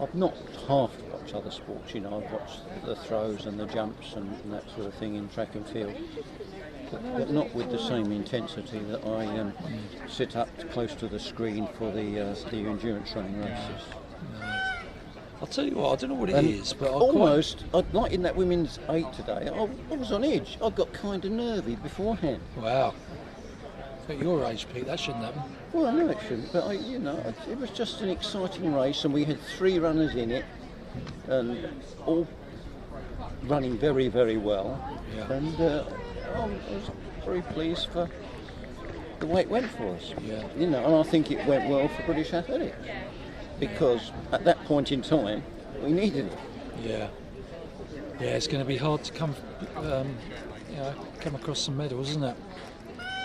I've not half watched other sports. You know, I've watched the throws and the jumps and that sort of thing in track and field, but not with the same intensity that I sit up close to the screen for the endurance running races. No. I'll tell you what, I don't know what it is, but like in that women's 8 today, I was on edge. I got kind of nervy beforehand. Wow. At your age, Pete, that shouldn't happen. Well, I know it shouldn't, but it was just an exciting race, and we had 3 runners in it, and all running very, very well. Yeah. And I was very pleased for the way it went for us. Yeah. You know, and I think it went well for British athletics, because at that point in time, we needed it. Yeah. Yeah, it's going to be hard to come across some medals, isn't it?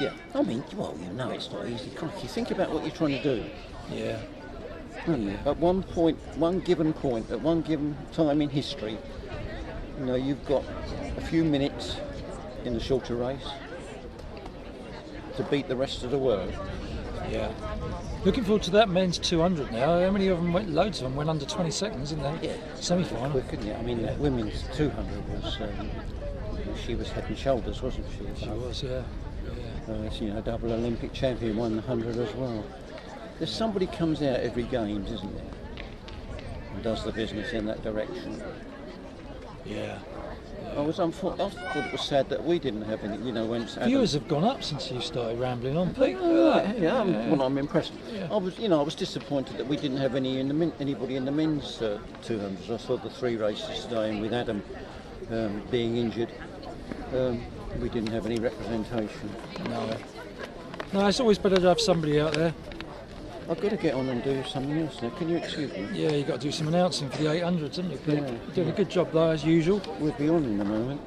Yeah, I mean, well, you know it's not easy. Crikey, think about what you're trying to do. Yeah. At one point, one given point, at one given time in history, you know, you've got a few minutes in the shorter race to beat the rest of the world. Yeah. Looking forward to that men's 200 now. How many of them went? Loads of them went under 20 seconds in the semi-final. Quick, isn't it? I mean, that women's 200 was, she was head and shoulders, wasn't she? She was, yeah. You know, double Olympic champion, won the 100 as well. There's somebody comes out every games, isn't there, and does the business in that direction. Yeah. I thought it was sad that we didn't have any. You know, when viewers have gone up since you started rambling on, Pete. I'm impressed. Yeah. I was disappointed that we didn't have anybody in the men's 200s. I saw the 3 races today, and with Adam being injured. We didn't have any representation. No, it's always better to have somebody out there. I've got to get on and do something else now. Can you excuse me? Yeah, you've got to do some announcing for the 800s, haven't you, Pete? Yeah. You're doing a good job there, as usual. We'll be on in a moment.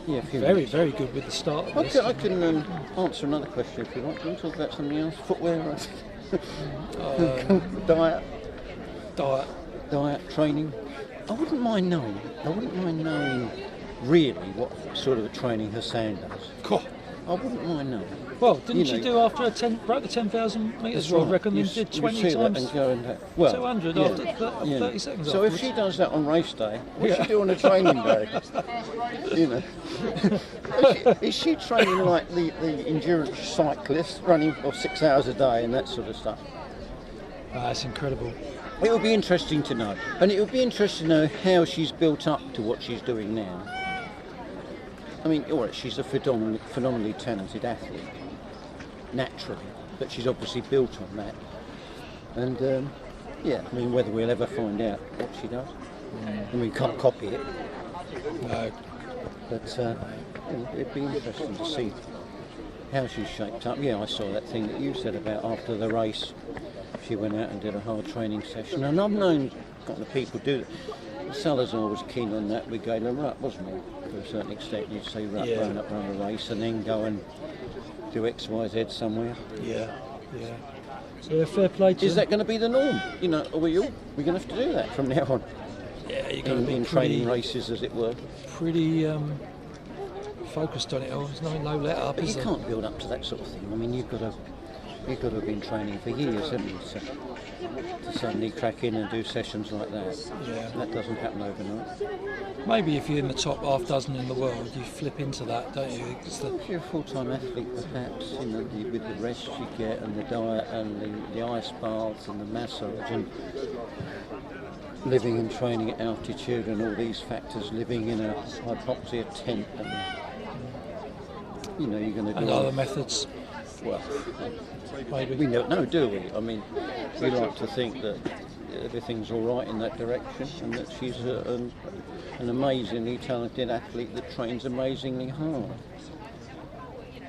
Yeah, a few Very, minutes. very good with the start of this. I can answer another question if you want. Do you want to talk about something else? Footwear? Diet, training. I wouldn't mind knowing really what sort of a training Hassan does. Cool. I wouldn't mind knowing. Well, didn't you do after broke the 10,000 metres world record, and did 20 times and go and, well, 200 yeah, after 30 seconds. So afterwards. if she does that on race day, what's she do on a training day? You know, is she training like the endurance cyclist, running for 6 hours a day and that sort of stuff? That's incredible. It would be interesting to know, and it would be interesting to know how she's built up to what she's doing now. I mean, all right, she's a phenomenally talented athlete, naturally, but she's obviously built on that. And yeah, I mean, whether we'll ever find out what she does, I mean, we can't copy it. No. But it'd be interesting to see how she's shaped up. Yeah, I saw that thing that you said about after the race, she went out and did a hard training session, and I've known a couple of people do that. Salazar was keen on that with Galen Rupp, wasn't he? To a certain extent, you'd say Rupp run a race and then go and do X, Y, Z somewhere. Yeah, yeah. So fair play to Is them. that going to be the norm? You know, we're going to have to do that from now on. Yeah, you're going to be in training races, as it were. Pretty focused on it all. There's no let up. But you can't build up to that sort of thing. I mean, you've got to have been training for years, haven't you? So, to suddenly crack in and do sessions like that. Yeah. That doesn't happen overnight. Maybe if you're in the top half dozen in the world, you flip into that, don't you? If you're a full-time athlete, perhaps, you know, with the rest you get and the diet and the ice baths and the massage and living and training at altitude and all these factors, living in a hypoxia tent, and you know, you're going to do and other methods. Well, maybe we don't know, do we? I mean, we like to think that everything's all right in that direction, and that she's an amazingly talented athlete that trains amazingly hard.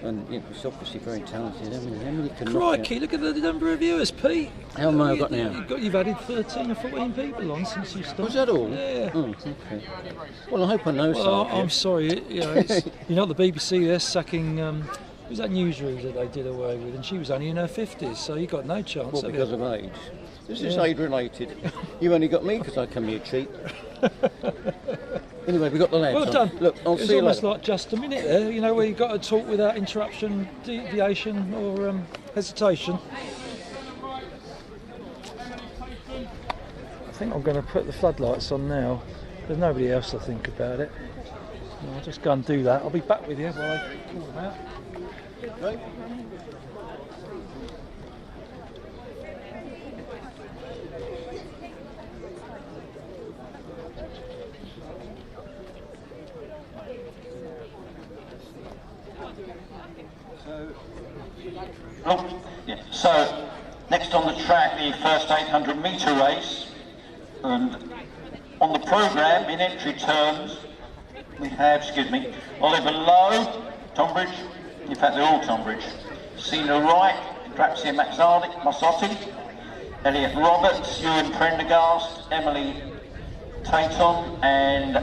And you know, she's obviously very talented. Emily can Crikey, look at the number of viewers, Pete. How am I got now? You've added 13 or 14 people on since you started. Was that all? Yeah. Oh, okay. Well, I hope I know something. I'm sorry, you know, you're not the BBC, they're sacking... who's that newsreader that they did away with? And she was only in her 50s, so you got no chance. Well, because of age. This is age related. You only got me because I come here cheap. Anyway, we got the lads. Well done. Look, I'll see you later. It's almost like just a minute there, you know, where you've got to talk without interruption, deviation or hesitation. I think I'm going to put the floodlights on now. There's nobody else to think about it. I'll just go and do that. I'll be back with you while I pull them out. Right. So, next on the track, the first 800 metre race, and on the programme, in entry terms, we have, Oliver Lowe, Tonbridge, in fact they're all Tonbridge, Sina Wright, Grazia Mazzotti, Elliot Roberts, Ewan Prendergast, Emily Taton and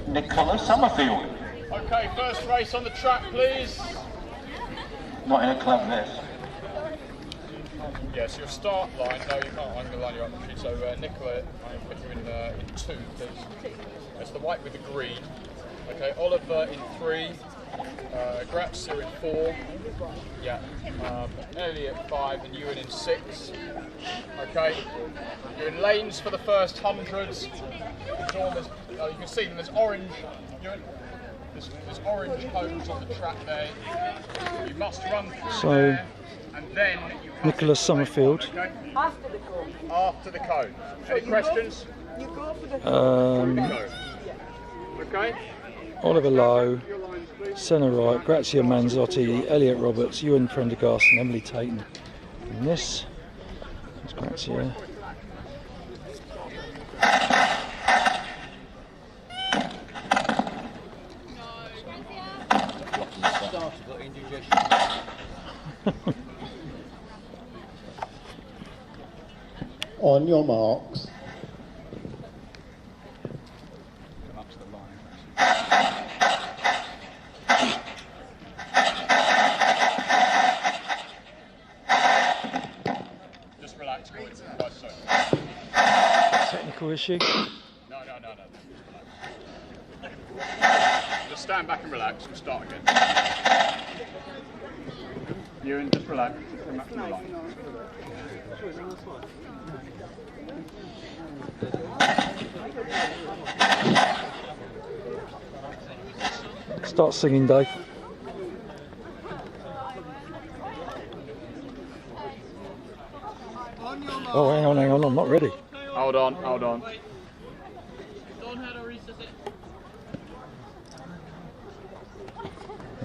Nicola Summerfield. Okay, first race on the track, please. Not in a club vest. Yes, your start line, no you can't, I'm going to line you up. So Nicola, I'm going to put you in 2, please. That's the white with the green. Okay, Oliver in 3, Grazia in 4, yeah, Elliot 5 and Ewan in 6. Okay, you're in lanes for the first hundreds. You can see them, there's orange, there's orange homes on the track there. You must run through there, and then you have Nicholas Summerfield. okay? After the cone. Any questions? You go for the Okay. Oliver Lowe, Senna Wright, Grazia Mazzotti, Elliot Roberts, Ewan Prendergast and Emily Taton. And this is Grazia. On your marks. Just relax, boys. Right, sorry. Technical issue. No. Just stand back and relax. We'll start again. Ewan, just relax. Just come back to the line. Start singing, Dave. Oh, hang on, I'm not ready. Hold on. Don't have to reset it.